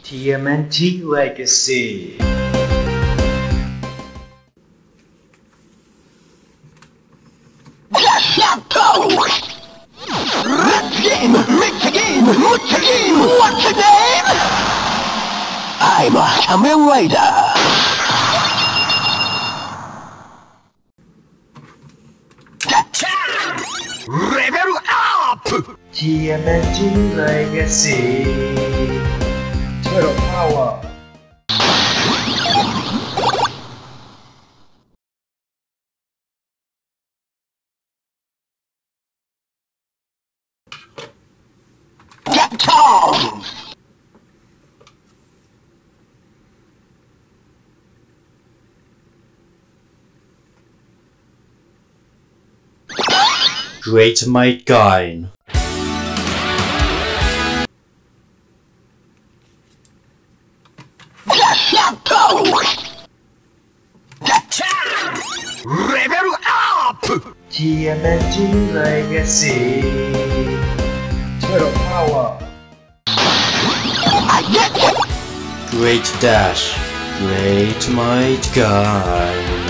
TMNT Legacy. Gashat! Let's game! Mix again! What's again? What's again? I'm a Kamen Rider! Level up! TMNT Legacy. Turtle Power. Get on! Great Might Gaine. Level up! TMNT Legacy. Turtle Power. I get it! Great Dash. Great Might Gaine.